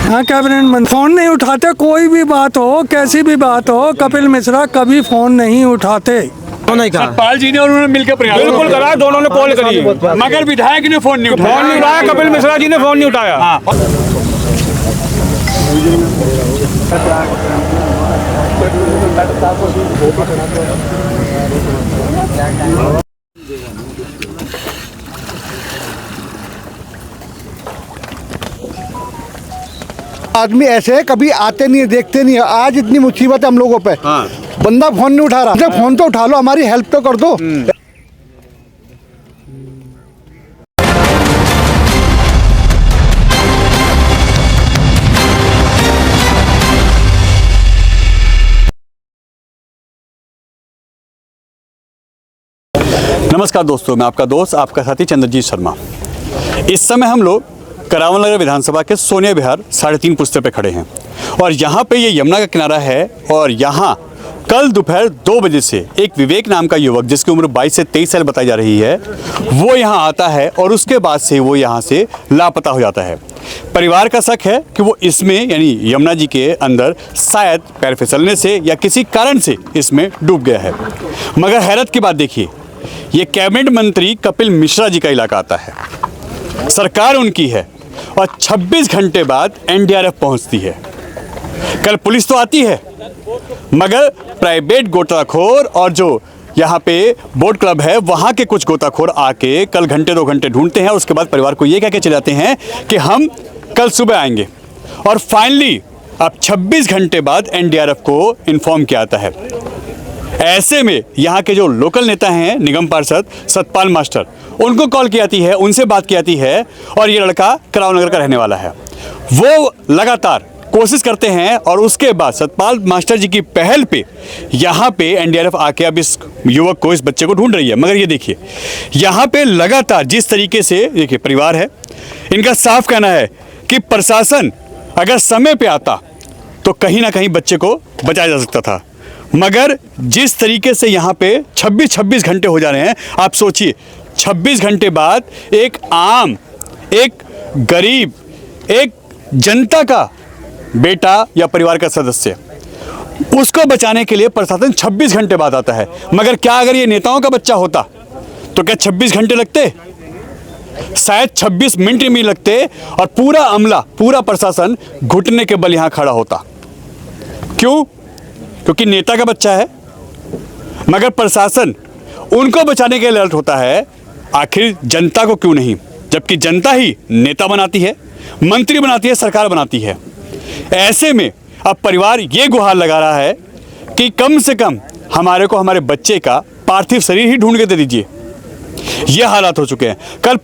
हाँ, कैबिनेट मंत्री फोन नहीं उठाते। कोई भी बात हो, कैसी भी बात हो, कपिल मिश्रा कभी फोन नहीं उठाते। नहीं कहा सतपाल जी ने और उन्होंने मिलकर प्रयास बिल्कुल करा, दोनों ने कॉल करी, मगर विधायक ने फोन नहीं उठाया। फोन नहीं उठाया, कपिल मिश्रा जी ने फोन नहीं उठाया। आदमी ऐसे कभी आते नहीं है, देखते नहीं है। आज इतनी मुसीबत है हम लोगों पे। बंदा फोन नहीं उठा रहा। जब फोन तो उठा लो, हमारी हेल्प तो कर दो। नमस्कार दोस्तों, मैं आपका दोस्त, आपका साथी चंद्रजीत शर्मा। इस समय हम लोग करावल नगर विधानसभा के सोनिया विहार 3.5 पुस्ते पे खड़े हैं और यहाँ पे ये यमुना का किनारा है। और यहाँ कल दोपहर 2 बजे से एक विवेक नाम का युवक, जिसकी उम्र 22 से 23 साल बताई जा रही है, वो यहाँ आता है और उसके बाद से वो यहाँ से लापता हो जाता है। परिवार का शक है कि वो इसमें यानी यमुना जी के अंदर शायद पैर फिसलने से या किसी कारण से इसमें डूब गया है। मगर हैरत की बात देखिए, ये कैबिनेट मंत्री कपिल मिश्रा जी का इलाका आता है, सरकार उनकी है और 26 घंटे बाद एनडीआरएफ पहुंचती है। कल पुलिस तो आती है, मगर प्राइवेट गोताखोर और जो यहाँ पे बोट क्लब है वहाँ के कुछ गोताखोर आके कल घंटे 2 घंटे ढूंढते हैं। उसके बाद परिवार को ये कह के चले जाते हैं कि हम कल सुबह आएंगे। और फाइनली अब 26 घंटे बाद एनडीआरएफ को इन्फॉर्म किया जाता है। ऐसे में यहाँ के जो लोकल नेता हैं, निगम पार्षद सतपाल मास्टर, उनको कॉल की जाती है, उनसे बात की जाती है और ये लड़का करावल नगर का रहने वाला है। वो लगातार कोशिश करते हैं और उसके बाद सतपाल मास्टर जी की पहल पे यहाँ पे एनडीआरएफ आके अब इस युवक को, इस बच्चे को ढूंढ रही है। मगर ये देखिए, यहाँ पे लगातार जिस तरीके से देखिए परिवार है, इनका साफ कहना है कि प्रशासन अगर समय पे आता तो कहीं ना कहीं बच्चे को बचाया जा सकता था। मगर जिस तरीके से यहाँ पे 26 घंटे हो जा रहे हैं, आप सोचिए 26 घंटे बाद एक आम, एक गरीब, एक जनता का बेटा या परिवार का सदस्य, उसको बचाने के लिए प्रशासन 26 घंटे बाद आता है। मगर क्या अगर ये नेताओं का बच्चा होता तो क्या 26 घंटे लगते? शायद 26 मिनट में लगते और पूरा अमला, पूरा प्रशासन घुटने के बल यहाँ खड़ा होता। क्यों? क्योंकि नेता का बच्चा है। मगर प्रशासन उनको बचाने के लिए अलर्ट होता है, आखिर जनता को क्यों नहीं? जबकि जनता ही नेता बनाती है, मंत्री बनाती है, सरकार बनाती है। ऐसे में अब परिवार ये गुहार लगा रहा है कि कम से कम हमारे को हमारे बच्चे का पार्थिव शरीर ही ढूंढ के दे दीजिए। ये हालात हो चुके हैं। कल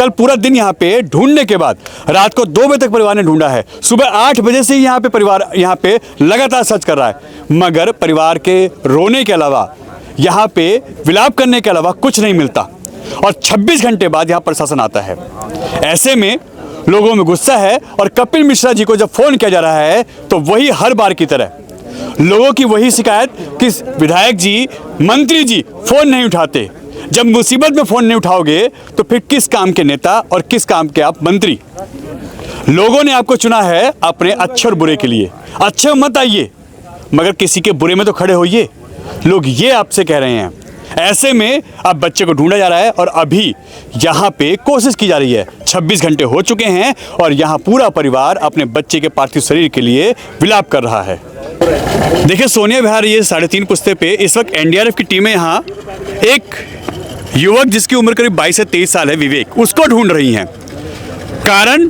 पूरा दिन यहाँ पे ढूंढने के बाद रात को 2 बजे तक परिवार ने ढूंढा है। सुबह 8 बजे से यहाँ पे परिवार यहाँ पे लगातार सर्च कर रहा है, मगर परिवार के रोने के अलावा, यहाँ पे विलाप करने के अलावा कुछ नहीं मिलता। और 26 घंटे बाद यहाँ प्रशासन आता है। ऐसे में लोगों में गुस्सा है और कपिल मिश्रा जी को जब फोन किया जा रहा है तो वही हर बार की तरह लोगों की वही शिकायत कि विधायक जी, मंत्री जी फोन नहीं उठाते। जब मुसीबत में फोन नहीं उठाओगे तो फिर किस काम के नेता और किस काम के आप मंत्री? लोगों ने आपको चुना है अपने अच्छे और बुरे के लिए। अच्छे मत आइए, मगर किसी के बुरे में तो खड़े होइए, लोग ये आपसे कह रहे हैं। ऐसे में अब बच्चे को ढूंढा जा रहा है और अभी यहाँ पे कोशिश की जा रही है। 26 घंटे हो चुके हैं और यहाँ पूरा परिवार अपने बच्चे के पार्थिव शरीर के लिए विलाप कर रहा है। देखिए, सोनिया विहार ये 3.5 पुस्ते पे इस वक्त एनडीआरएफ की टीमें यहाँ एक युवक जिसकी उम्र करीब 22 से 23 साल है, विवेक, उसको ढूंढ रही हैं। कारण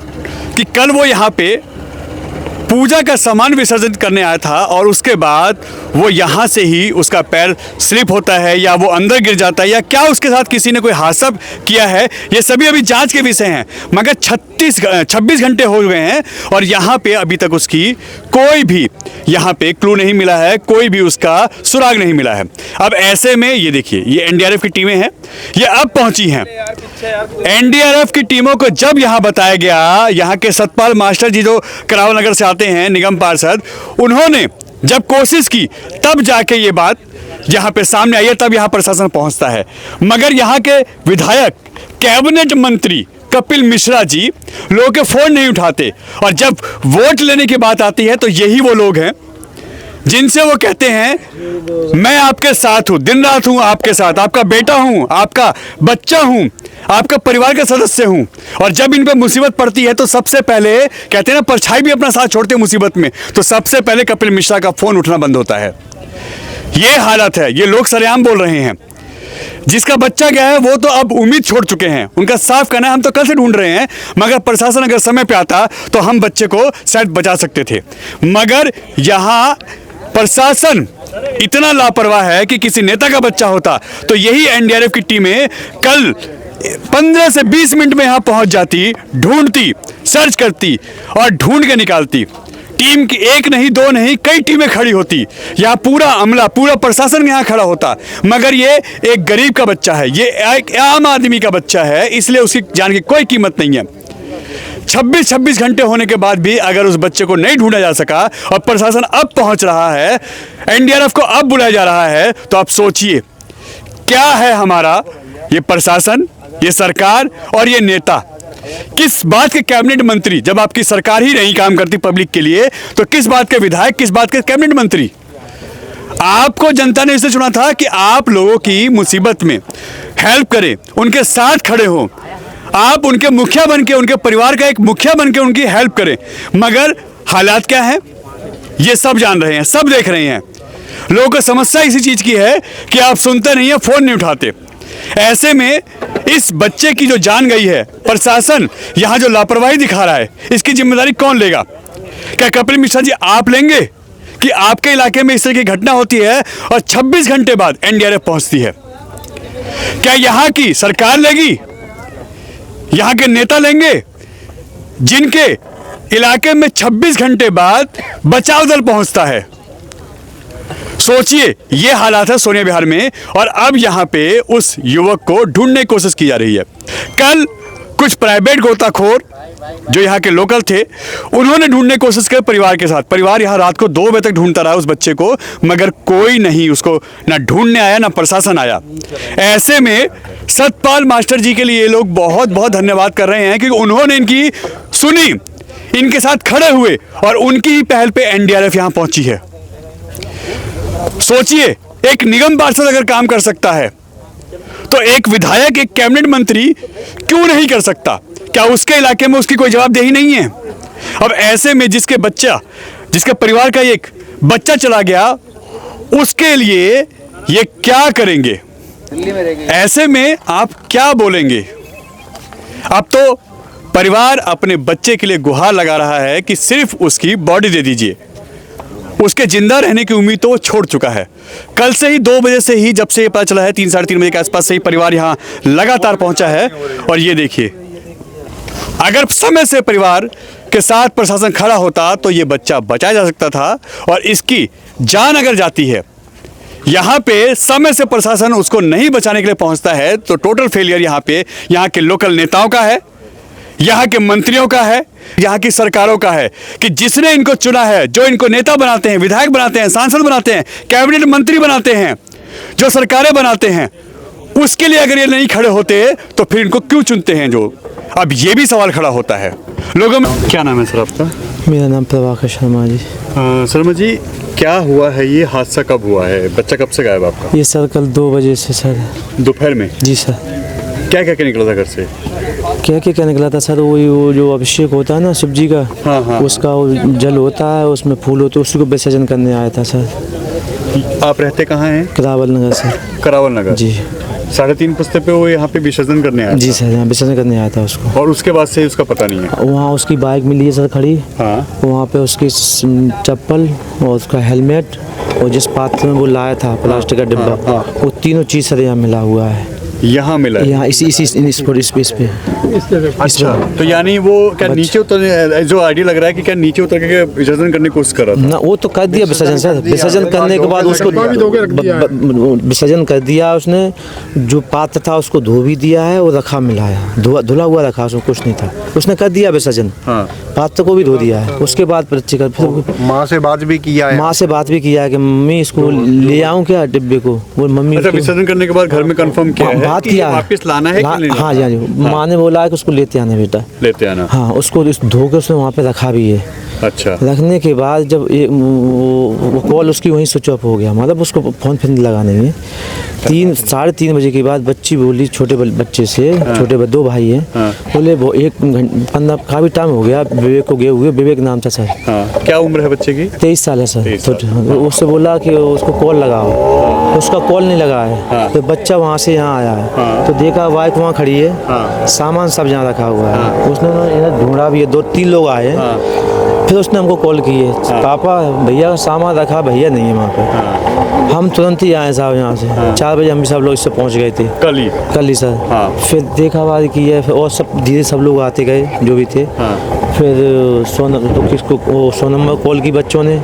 कि कल वो यहाँ पे पूजा का सामान विसर्जन करने आया था और उसके बाद वो यहाँ से ही उसका पैर स्लिप होता है या वो अंदर गिर जाता है या क्या उसके साथ किसी ने कोई हादसा किया है, ये सभी अभी जांच के विषय हैं। मगर 26 घंटे हो गए हैं और यहाँ पे अभी तक उसकी कोई भी यहाँ पे क्लू नहीं मिला है, कोई भी उसका सुराग नहीं मिला है। अब ऐसे में ये देखिए, ये एनडीआरएफ की टीमें हैं, ये अब पहुंची हैं। एनडीआरएफ की टीमों को जब यहाँ बताया गया, यहाँ के सतपाल मास्टर जी जो करावल नगर से आते हैं, निगम पार्षद, उन्होंने जब कोशिश की तब जाके ये बात यहाँ पे सामने आई है, तब यहाँ प्रशासन पहुँचता है। मगर यहाँ के विधायक, कैबिनेट मंत्री कपिल मिश्रा जी लोगों के फोन नहीं उठाते, और जब वोट लेने की बात आती है तो यही वो लोग हैं जिनसे वो कहते हैं मैं आपके साथ हूं, दिन रात हूं आपके साथ, आपका बेटा हूं, आपका बच्चा हूं, आपका परिवार का सदस्य हूं। और जब इन पे मुसीबत पड़ती है तो सबसे पहले कहते हैं ना, परछाई भी अपना साथ छोड़ते हैं मुसीबत में, तो सबसे पहले कपिल मिश्रा का फोन उठना बंद होता है। ये हालत है, ये लोग सरेआम बोल रहे हैं। जिसका बच्चा गया है वो तो अब उम्मीद छोड़ चुके हैं, उनका साफ कहना है हम तो कल से ढूंढ रहे हैं, मगर प्रशासन अगर समय पे आता तो हम बच्चे को शायद बचा सकते थे। मगर यहाँ प्रशासन इतना लापरवाह है कि किसी नेता का बच्चा होता तो यही एनडीआरएफ की टीमें कल 15 से 20 मिनट में यहाँ पहुंच जाती, ढूंढती, सर्च करती और ढूंढ के निकालती। टीम की एक नहीं, दो नहीं, कई टीमें खड़ी होती, यहाँ पूरा अमला, पूरा प्रशासन यहाँ खड़ा होता। मगर ये एक गरीब का बच्चा है, ये एक आम आदमी का बच्चा है, इसलिए उसकी जान की कोई कीमत नहीं है। 26 घंटे होने के बाद भी अगर उस बच्चे को नहीं ढूंढा जा सका और प्रशासन अब पहुंच रहा है, एनडीआरएफ को अब बुलाया जा रहा है, तो आप सोचिए क्या है हमारा ये प्रशासन, ये सरकार और ये नेता, किस बात के कैबिनेट मंत्री। जब आपकी सरकार ही नहीं काम करती पब्लिक के लिए तो किस बात के विधायक, किस बात के कैबिनेट मंत्री। आपको जनता ने इसलिए चुना था कि आप लोगों की मुसीबत में हेल्प करें, उनके साथ खड़े हों, आप उनके मुखिया बनके, उनके परिवार का एक मुखिया बनके उनकी हेल्प करें। मगर हालात क्या है ये सब जान रहे हैं, सब देख रहे हैं। लोगों को समस्या इसी चीज की है कि आप सुनते नहीं है, फोन नहीं उठाते। ऐसे में इस बच्चे की जो जान गई है, प्रशासन यहां जो लापरवाही दिखा रहा है, इसकी जिम्मेदारी कौन लेगा? क्या कपिल मिश्रा जी आप लेंगे कि आपके इलाके में इस तरह की घटना होती है और 26 घंटे बाद एनडीआरएफ पहुंचती है? क्या यहां की सरकार लेगी, यहां के नेता लेंगे, जिनके इलाके में 26 घंटे बाद बचाव दल पहुंचता है? सोचिए, ये हालात है सोनिया विहार में, और अब यहां पे उस युवक को ढूंढने की कोशिश की जा रही है। कल कुछ प्राइवेट गोताखोर जो यहाँ के लोकल थे, उन्होंने ढूंढने की कोशिश की परिवार के साथ। परिवार यहाँ रात को 2 बजे तक ढूंढता रहा उस बच्चे को, मगर कोई नहीं उसको ना ढूंढने आया, ना प्रशासन आया। ऐसे में सतपाल मास्टर जी के लिए ये लोग बहुत बहुत धन्यवाद कर रहे हैं कि उन्होंने इनकी सुनी, इनके साथ खड़े हुए, और उनकी ही पहल पे एनडीआरएफ यहाँ पहुंची है। सोचिए, एक निगम पार्षद अगर काम कर सकता है तो एक विधायक, एक कैबिनेट मंत्री क्यों नहीं कर सकता? क्या उसके इलाके में उसकी कोई जवाबदेही नहीं है? अब ऐसे में जिसके परिवार का एक बच्चा चला गया, उसके लिए ये क्या करेंगे? ऐसे में आप क्या बोलेंगे? अब तो परिवार अपने बच्चे के लिए गुहार लगा रहा है कि सिर्फ उसकी बॉडी दे दीजिए। उसके जिंदा रहने की उम्मीद तो वो छोड़ चुका है। कल से ही 2 बजे से ही, जब से ये पता चला है 3 साढ़े 3 बजे के आसपास से ही परिवार यहाँ लगातार पहुंचा है। और ये देखिए, अगर समय से परिवार के साथ प्रशासन खड़ा होता तो ये बच्चा बचाया जा सकता था, और इसकी जान अगर जाती है, यहाँ पे समय से प्रशासन उसको नहीं बचाने के लिए पहुंचता है, तो टोटल फेलियर यहाँ पे यहाँ के लोकल नेताओं का है, यहाँ के मंत्रियों का है, यहाँ की सरकारों का है, कि जिसने इनको चुना है, जो इनको नेता बनाते हैं, विधायक बनाते हैं, सांसद बनाते हैं, कैबिनेट मंत्री बनाते हैं, जो सरकारें बनाते हैं, उसके लिए अगर ये नहीं खड़े होते तो फिर इनको क्यों चुनते हैं? जो अब ये भी सवाल खड़ा होता है लोगों में। क्या नाम है सर आपका? मेरा नाम प्रभाकर शर्मा जी। शर्मा जी, क्या हुआ है? ये हादसा कब हुआ है? बच्चा कब से गायब आपका? ये सर कल 2 बजे से सर। दोपहर में? जी सर। क्या क्या निकला था घर से? क्या निकला था सर? वो जो अभिषेक होता है ना शिव जी का, हाँ। उसका वो जल होता है, उसमें फूल होते, उसी को विसर्जन करने आया था सर। आप रहते कहाँ हैं? करावल नगर सर। करावल नगर जी। 3:30 पुस्ते पे वो यहाँ पे विसर्जन करने आया जी था? सर, यहाँ विसर्जन करने आया था उसको। और उसके बाद से उसका पता नहीं है? वहाँ उसकी बाइक मिली है सर खड़ी। हाँ। वहाँ पे उसकी चप्पल और उसका हेलमेट और जिस पात्र में वो लाया था प्लास्टिक का डिब्बा, वो तीनों चीज़ सर यहाँ मिला हुआ है। यहाँ मिला है? यहाँ इस स्पेस पे। अच्छा, तो यानी वो क्या नीचे उतर, जो आइडिया लग रहा है कि क्या नीचे उतर के विसर्जन करने की कोशिश कर रहा था? ना, वो तो कर दिया विसर्जन सर। विसर्जन करने के बाद उसको विसर्जन कर दिया उसने। जो पात्र था उसको धो भी दिया है और रखा मिलाया, धुला हुआ रखा, उसमें कुछ नहीं था, उसने कर दिया विसर्जन। हाँ। पात्र को भी धो दिया है। उसके बाद बच्चे का फिर माँ से बात भी किया है। माँ से बात भी किया है कि मम्मी इसको ले आऊँ क्या डिब्बे को? वो मम्मी अच्छा, विसर्जन करने के बाद घर में कंफर्म किया है? बात किया है। वापस लाना है कि नहीं लाना? हाँ जी हाँ जी, माँ ने बोला है कि उसको लेते आना बेटा। लेते आना। हाँ, उसको धो के उसने वहाँ पे रखा भी है। अच्छा। रखने के बाद जब वो कॉल उसकी वहीं स्विच ऑफ हो गया, मतलब उसको फ़ोन फिर लगा नहीं है। 3-3:30 बजे के बाद बच्ची बोली छोटे बच्चे से, छोटे 2 भाई हैं, बोले वो 1 घंटा काफ़ी टाइम हो गया विवेक को गए हुए, विवेक नाम था सर। हाँ। क्या उम्र है बच्चे की? 23 साल है सर। 23 साल। उससे बोला कि उसको कॉल लगाओ, उसका कॉल नहीं लगा है। तो बच्चा वहाँ से यहाँ आया है, तो देखा बाइक वहाँ खड़ी है, सामान सब यहाँ रखा हुआ है। उसने इन्हें ढूंढा भी है, 2-3 लोग आए हैं। फिर उसने हमको कॉल की है, पापा भैया का सामान रखा, भैया नहीं है वहाँ पे। हम तुरंत ही आए साहब यहाँ से। 4 बजे हम भी सब लोग इससे पहुँच गए थे। कल ही सर। फिर देखा बात की है, फिर और सब धीरे सब लोग आते गए जो भी थे। फिर सोनम में कॉल की बच्चों ने,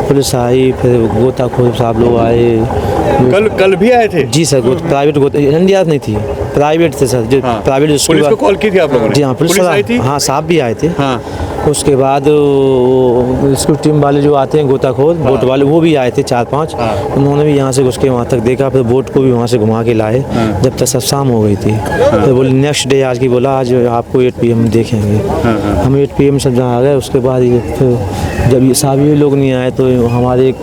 पुलिस आई, फिर गोताखोर साहब लोग आए। कल भी आए थे? जी सर, प्राइवेट इंडिया नहीं थी, प्राइवेट थे सर, जो प्राइवेट स्कूल। पुलिस को कॉल की थी आप लोगों ने? जी हाँ, पुलिस आई थी? हाँ, साहब भी आए थे। हाँ। उसके बाद स्कूल टीम वाले जो आते हैं गोताखोर बोट वाले, वो भी आए थे 4-5। उन्होंने भी यहाँ से घुस के वहाँ तक देखा, फिर बोट को भी वहाँ से घुमा के लाए, जब तक सब शाम हो गई थी। फिर बोले नेक्स्ट डे आज की बोला आज आपको 8 PM देखेंगे। हम 8 PM सब जहाँ आ गए। उसके बाद ये फिर जब ये साहब ये लोग नहीं आए तो हमारे एक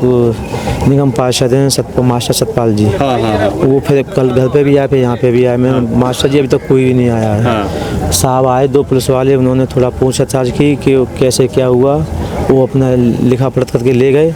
निगम पार्षद हैं मास्टर सतपाल जी, वो फिर कल घर पे भी आए, फिर यहाँ पे भी आए। मैं मास्टर जी अभी तक कोई भी नहीं आया है। साहब आए 2 पुलिस वाले, उन्होंने थोड़ा पूछताछ की कि कैसे क्या हुआ, वो अपना लिखा पढ़त करके ले गए।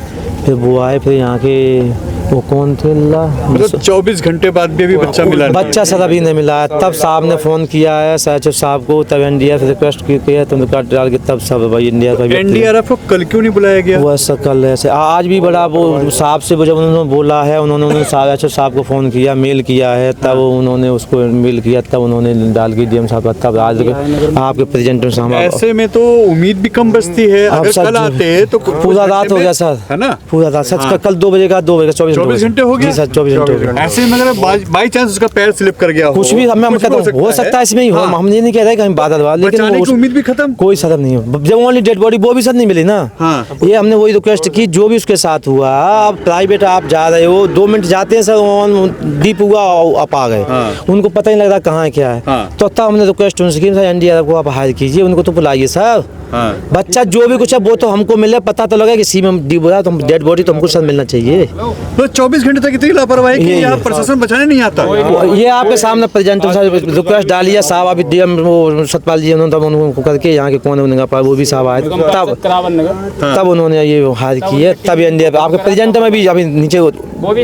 फिर वो आए, फिर यहाँ के वो कौन थे मतलब 24 घंटे बाद भी अभी बच्चा मिला नहीं? बच्चा सर अभी नहीं मिला है। तब साहब ने फ़ोन किया है SHO साहब को, तब NDRF रिक्वेस्ट किया, तो रिकॉर्ड डाल के तब सब भाई NDRF को कल क्यों नहीं बुलाया गया? वो ऐसा कल ऐसे आज भी बड़ा वो साहब से जब उन्होंने बोला है, उन्होंने SHO साहब को फ़ोन किया, मेल किया है, तब उन्होंने उसको मेल किया, तब उन्होंने डाल के DM साहब, तब आज आपके प्रेजेंट में साहब। ऐसे में तो उम्मीद भी कम बचती है। अगर कल आते तो पूरा रात हो गया सर, है ना, पूरा रात सच। कल 2 बजे का 24 घंटे हो गए सर, 24 घंटे हो गए। ऐसे में अगर बाई चांस उसका पैर स्लिप कर गया हो, कुछ भी हमें हो सकता है इसमें ही हो। हम ये नहीं कह रहे कि हम बादल वाले, लेकिन उम्मीद भी खत्म, कोई सदम नहीं है। जब ओनली डेड बॉडी वो भी सर नहीं मिली ना। ये हमने वही रिक्वेस्ट की जो भी उसके साथ हुआ। आप प्राइवेट आप जा रहे हो, 2 मिनट जाते हैं सर, डीप हुआ आप आ गए, उनको पता नहीं लग रहा कहाँ है क्या है। तो तब हमने रिक्वेस्ट उनसे की सर NDRF को आप हायर कीजिए, उनको तो बुलाइए सर। बच्चा जो भी कुछ है वो तो हमको मिले, पता तो लगे कि सी में डी बोला तो डेड बॉडी तो हमको सर मिलना चाहिए। तो 24 घंटे तक इतनी लापरवाही कि यहाँ प्रशासन बचाने नहीं आता। ये आपके सामने प्रेजेंट रिक्वेस्ट डाली है साहब। अभी DM वो सतपाल जी उन्होंने तब उनको करके यहाँ के कौन निगम वो भी साहब आए, तब उन्होंने ये हायर की है। तब NDRF आपके प्रेजेंट में भी अभी नीचे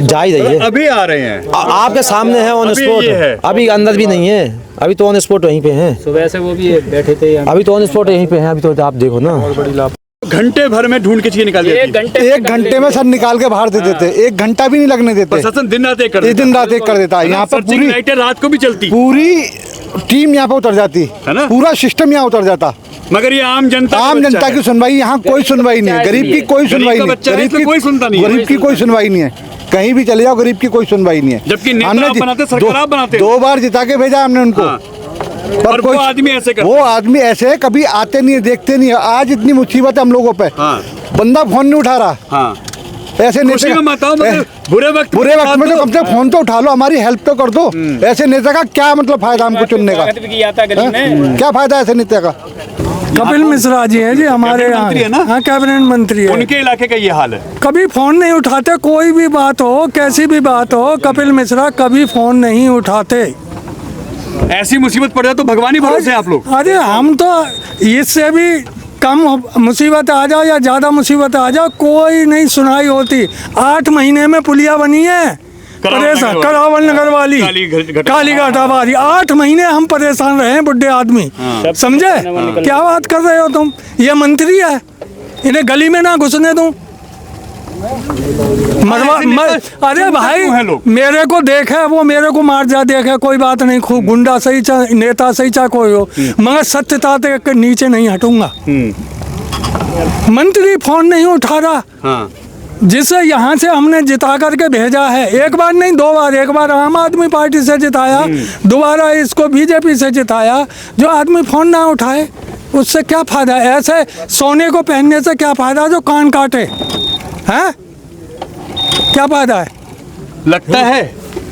जा ही रही है, अभी आ रहे हैं आपके सामने है ऑन स्पॉट। अभी अंदर भी नहीं है, अभी तो ऑन स्पॉट वहीं पे हैं। सुबह से वो भी बैठे थे, अभी तो ऑन स्पॉट यहीं पे हैं। अभी तो आप देखो ना, घंटे भर में ढूंढ के चीज़ निकाल देती है। 1 घंटे में सर निकाल के बाहर दे देते, 1 घंटा भी नहीं लगने देते। प्रशासन दिन रात एक कर देता है। यहाँ पर पूरी लाइटें रात को भी चलती, पूरी टीम यहाँ पे उतर जाती है ना, पूरा सिस्टम यहाँ उतर जाता। मगर ये आम जनता की सुनवाई यहाँ कोई सुनवाई नहीं है। गरीब की कोई सुनवाई नहीं, गरीब की कोई सुनवाई नहीं है। कहीं भी चले जाओ गरीब की कोई सुनवाई नहीं है। जबकि नेता बनाते, सरकार बनाते। 2 बार जिता के भेजा हमने उनको, पर वो आदमी ऐसे करता है। वो आदमी ऐसे कभी आते नहीं है, देखते नहीं है। आज इतनी मुसीबत है हम लोगों पे, बंदा फोन नहीं उठा रहा। ऐसे नेता बुरे वक्त में तो कम से फोन तो उठा लो, हमारी हेल्प तो कर दो। ऐसे नेता का क्या मतलब फायदा हमको चुनने का? क्या फायदा ऐसे नेता का? कपिल मिश्रा जी हैं जी, हमारे यहाँ कैबिनेट मंत्री है। उनके इलाके का ये हाल है, कभी फोन नहीं उठाते। कोई भी बात हो, कैसी भी बात हो, कपिल मिश्रा कभी फोन नहीं उठाते। ऐसी मुसीबत पड़ जाए तो भगवान ही भरोसे आप लोग। अरे हम तो इससे भी कम मुसीबत आ जाओ या ज़्यादा मुसीबत आ जाओ, कोई नहीं सुनाई होती। 8 महीने में पुलिया बनी है परेशान, करावल नगर वाली, कालीघाट वाली। 8 महीने हम परेशान रहे हैं बुढ़े आदमी, समझे? क्या बात कर रहे हो तुम? ये मंत्री है, इन्हें गली में ना घुसने दूं। अरे भाई मेरे को देखे, वो मेरे को मार जा देखे, कोई बात नहीं, खूब गुंडा सही चाहे नेता सही चाहे कोई हो, मगर सत्यता के नीचे नहीं हटूंगा। मंत्री फोन नहीं उठा रहा, जिसे यहाँ से हमने जिता करके भेजा है। 1 बार नहीं 2 बार, 1 बार आम आदमी पार्टी से जिताया, दोबारा इसको BJP से जिताया। जो आदमी फोन ना उठाए उससे क्या फायदा? ऐसे सोने को पहनने से क्या फायदा जो कान काटे हैं? क्या फायदा है? लगता है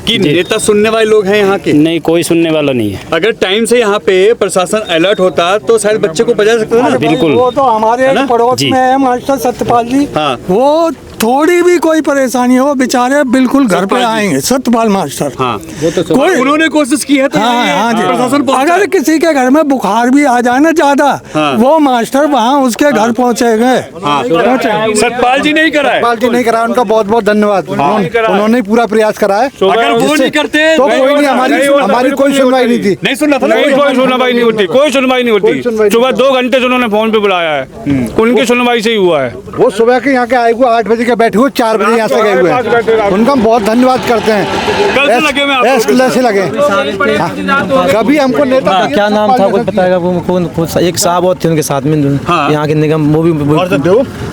कि नेता सुनने वाले लोग हैं यहाँ के? नहीं, कोई सुनने वाला नहीं है। अगर टाइम से यहाँ पे प्रशासन अलर्ट होता तो शायद बच्चे को बचा सकता था ना। बिल्कुल। वो तो हमारे है ना? पड़ोस जी। में है मास्टर सत्यपाल जी। हाँ। वो थोड़ी भी कोई परेशानी हो बेचारे बिल्कुल घर पे सत्यपाल जी। आएंगे, सत्यपाल मास्टर। हाँ, कोई उन्होंने कोशिश की है तो हाँ ये हाँ जी। प्रशासन पहुंचा अगर है। किसी के घर में बुखार भी आ जाए ना ज्यादा, हाँ। वो मास्टर वहाँ उसके घर पहुँचे गए। पहुँचे। सतपाल जी नहीं करा है। सतपाल जी नहीं करा, उनका बहुत बहुत धन्यवाद। उन्होंने ही पूरा प्रयास करा है। अगर वो नहीं करते तो कोई नहीं, हमारी कोई सुनवाई नहीं थी। नहीं सुनना था ना। नहीं, कोई सुनवाई नहीं होती, कोई सुनवाई नहीं कोई सुनवाई होती। नहीं। सुबह 2 घंटे से उन्होंने फोन पे बुलाया है, उनकी सुनवाई से ही हुआ है। वो सुबह के यहाँ के आए हुए 8 बजे के बैठे हुए, 4 बजे यहाँ से गए हुए हैं। उनका हम बहुत धन्यवाद करते हैं। कल से लगे हुए हैं आप लोग। से लगे हाँ। कभी हमको नेता क्या नाम था कुछ बताएगा? वो कौन एक साहब और थे उनके साथ में यहाँ के निगम, वो भी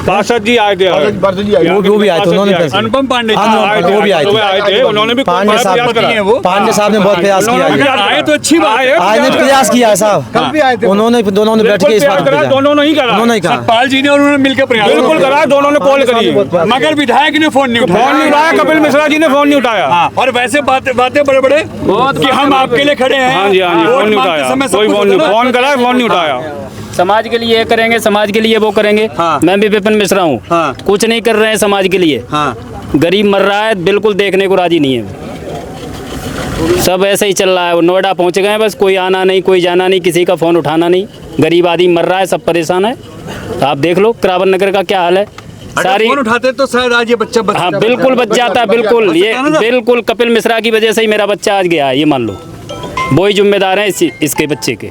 पार्षद जी आए थे, वो भी आए थे, उन्होंने अनुपम पांडे जी हाँ, वो भी आए थे। सुबह आए थे, उन्होंने भी पांडे प्रयास साहब करा। हैं वो। पांडे साहब ने बहुत प्रयास किया है। अगर आए तो अच्छी बात है। आज ने प्रयास किया है साहब, कल भी आए थे। उन्होंने दोनों ने बैठ के इस बात करा, को दोनों ने ही करा। उन्होंने ही कहा। सतपाल जी ने और उन्होंने मिलकर प्रयास बिल्कुल करा, दोनों ने कॉल करी। मगर विधायक ने फोन नहीं फोन नहीं उठाया, कपिल मिश्रा जी ने फोन नहीं उठाया। हाँ, और वैसे बातें बड़े बड़े कि हम आपके लिए खड़े हैं। हाँ जी, हाँ जी, वोट फोन नहीं मांगते उठाया, समय सब कोई कुछ फोन होता नहीं, ना। फोन करा, फोन नहीं उठाया। समाज के लिए ये करेंगे, समाज के लिए वो करेंगे। हाँ। मैं भी विपिन मिश्रा हूँ। हाँ। कुछ नहीं कर रहे हैं समाज के लिए। हाँ, गरीब मर रहा है, बिल्कुल देखने को राजी नहीं है। सब ऐसे ही चल रहा है। वो नोएडा पहुँच गए हैं, बस कोई आना नहीं, कोई जाना नहीं, किसी का फ़ोन उठाना नहीं। गरीब आदमी मर रहा है, सब परेशान है। आप देख लो करावन नगर का क्या हाल है। अगर फोन उठाते तो शायद आज ये बच्चा बच हाँ, बिल्कुल बच जाता, बिल्कुल। ये बिल्कुल कपिल मिश्रा की वजह से ही मेरा बच्चा आज गया है, ये मान लो। वो ही जिम्मेदार है इसके बच्चे के।